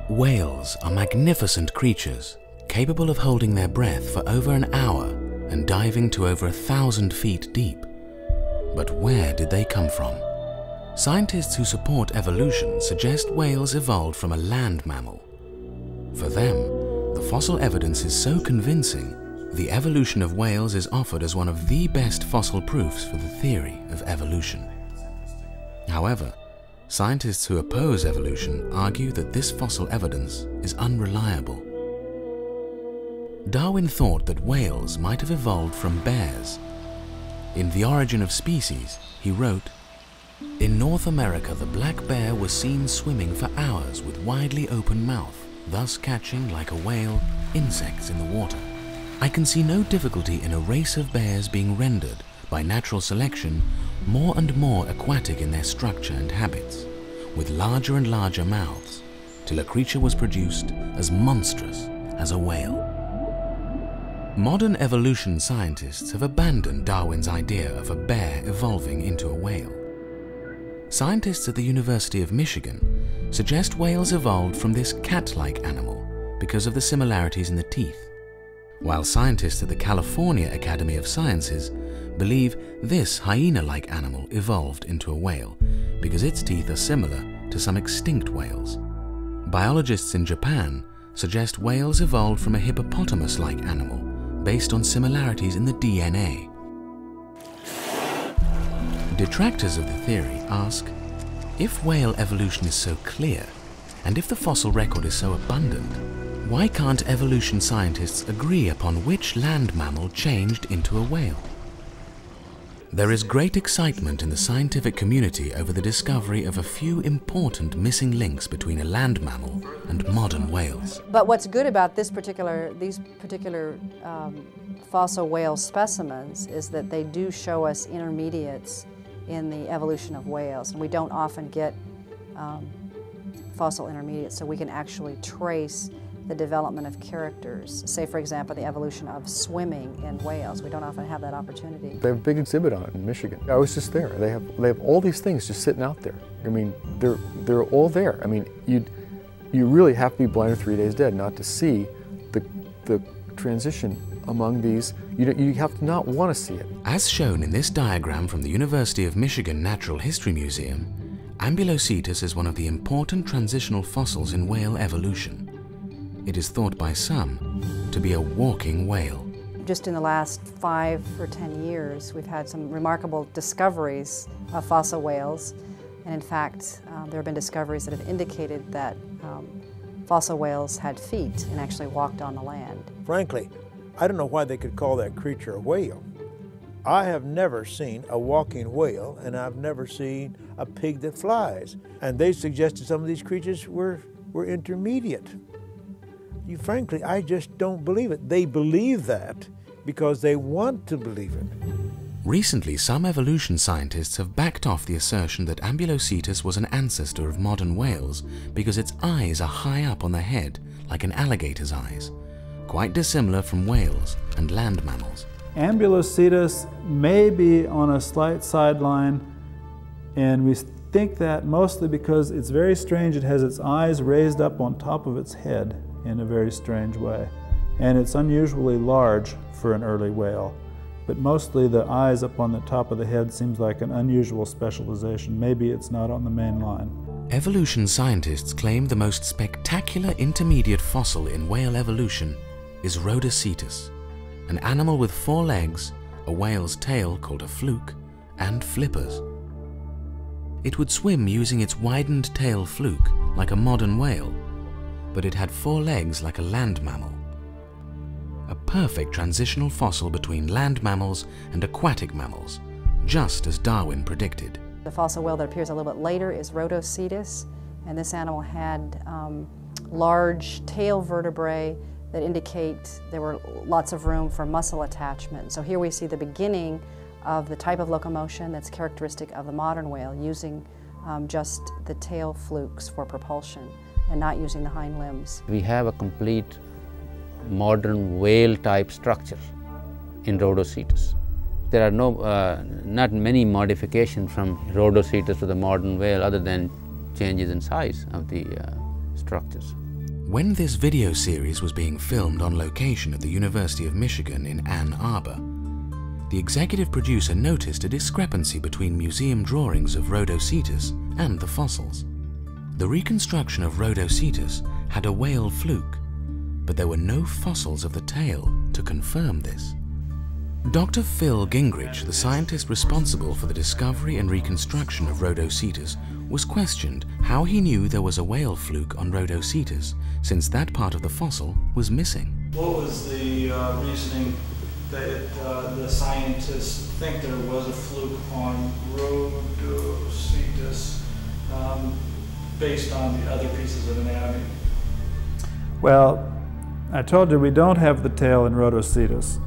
Whales are magnificent creatures, capable of holding their breath for over an hour and diving to over 1,000 feet deep. But where did they come from? Scientists who support evolution suggest whales evolved from a land mammal. For them, the fossil evidence is so convincing, the evolution of whales is offered as one of the best fossil proofs for the theory of evolution. However, scientists who oppose evolution argue that this fossil evidence is unreliable. Darwin thought that whales might have evolved from bears. In The Origin of Species, he wrote, "In North America, the black bear was seen swimming for hours with widely open mouth, thus catching, like a whale, insects in the water. I can see no difficulty in a race of bears being rendered, by natural selection, more and more aquatic in their structure and habits, with larger and larger mouths, till a creature was produced as monstrous as a whale." Modern evolution scientists have abandoned Darwin's idea of a bear evolving into a whale. Scientists at the University of Michigan suggest whales evolved from this cat-like animal because of the similarities in the teeth, while scientists at the California Academy of Sciences believe this hyena-like animal evolved into a whale because its teeth are similar to some extinct whales. Biologists in Japan suggest whales evolved from a hippopotamus-like animal based on similarities in the DNA. Detractors of the theory ask, if whale evolution is so clear, and if the fossil record is so abundant, why can't evolution scientists agree upon which land mammal changed into a whale? There is great excitement in the scientific community over the discovery of a few important missing links between a land mammal and modern whales. But what's good about these particular fossil whale specimens is that they do show us intermediates in the evolution of whales. And we don't often get fossil intermediates, so we can actually trace the development of characters. Say, for example, the evolution of swimming in whales. We don't often have that opportunity. They have a big exhibit on it in Michigan. I was just there. They have all these things just sitting out there. I mean, they're all there. I mean, you really have to be blind or 3 days dead not to see the transition among these. You have to not want to see it. As shown in this diagram from the University of Michigan Natural History Museum, Ambulocetus is one of the important transitional fossils in whale evolution. It is thought by some to be a walking whale. Just in the last 5 or 10 years, we've had some remarkable discoveries of fossil whales. And in fact, there have been discoveries that have indicated that fossil whales had feet and actually walked on the land. Frankly, I don't know why they could call that creature a whale. I have never seen a walking whale, and I've never seen a pig that flies. And they suggested some of these creatures were intermediate. Frankly, I just don't believe it. They believe that because they want to believe it. Recently, some evolution scientists have backed off the assertion that Ambulocetus was an ancestor of modern whales because its eyes are high up on the head, like an alligator's eyes, quite dissimilar from whales and land mammals. Ambulocetus may be on a slight sideline, and we think that mostly because it's very strange. It has its eyes raised up on top of its head in a very strange way. And it's unusually large for an early whale. But mostly the eyes up on the top of the head seems like an unusual specialization. Maybe it's not on the main line. Evolution scientists claim the most spectacular intermediate fossil in whale evolution is Rhodocetus, an animal with 4 legs, a whale's tail called a fluke, and flippers. It would swim using its widened tail fluke like a modern whale, but it had 4 legs like a land mammal. A perfect transitional fossil between land mammals and aquatic mammals, just as Darwin predicted. The fossil whale that appears a little bit later is Rhodocetus, and this animal had large tail vertebrae that indicate there were lots of room for muscle attachment. So here we see the beginning of the type of locomotion that's characteristic of the modern whale, using just the tail flukes for propulsion and not using the hind limbs. We have a complete modern whale-type structure in Rhodocetus. There are not many modifications from Rhodocetus to the modern whale other than changes in size of the structures. When this video series was being filmed on location at the University of Michigan in Ann Arbor, the executive producer noticed a discrepancy between museum drawings of Rhodositus and the fossils. The reconstruction of Rhodositus had a whale fluke, but there were no fossils of the tail to confirm this. Dr. Phil Gingrich, the scientist responsible for the discovery and reconstruction of Rhodositus, was questioned how he knew there was a whale fluke on Rhodositus, since that part of the fossil was missing. What was the reasoning that the scientists think there was a fluke on Rhodositus based on the other pieces of anatomy? Well, I told you we don't have the tail in Rhodositus,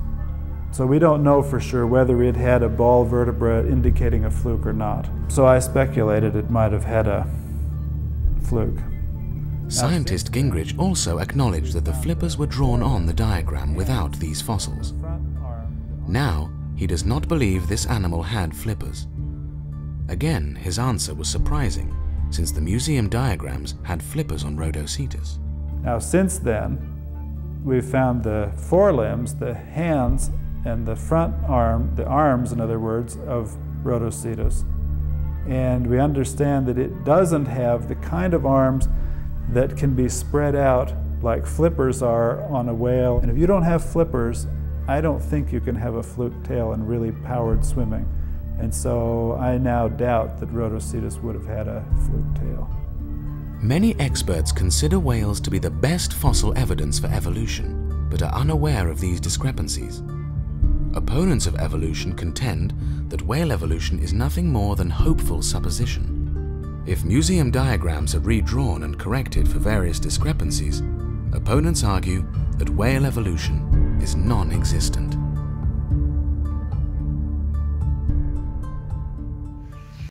so we don't know for sure whether it had a ball vertebra indicating a fluke or not. So I speculated it might have had a fluke. Scientist Gingrich also acknowledged that the flippers were drawn on the diagram without these fossils. Now, he does not believe this animal had flippers. Again, his answer was surprising, since the museum diagrams had flippers on Rhodositus. Now, since then, we've found the forelimbs, the hands, and the front arm, the arms, in other words, of Rhodositus. And we understand that it doesn't have the kind of arms that can be spread out like flippers are on a whale. And if you don't have flippers, I don't think you can have a fluke tail and really powered swimming. And so I now doubt that Rhodositus would have had a fluke tail. Many experts consider whales to be the best fossil evidence for evolution, but are unaware of these discrepancies. Opponents of evolution contend that whale evolution is nothing more than hopeful supposition. If museum diagrams are redrawn and corrected for various discrepancies, opponents argue that whale evolution is non-existent.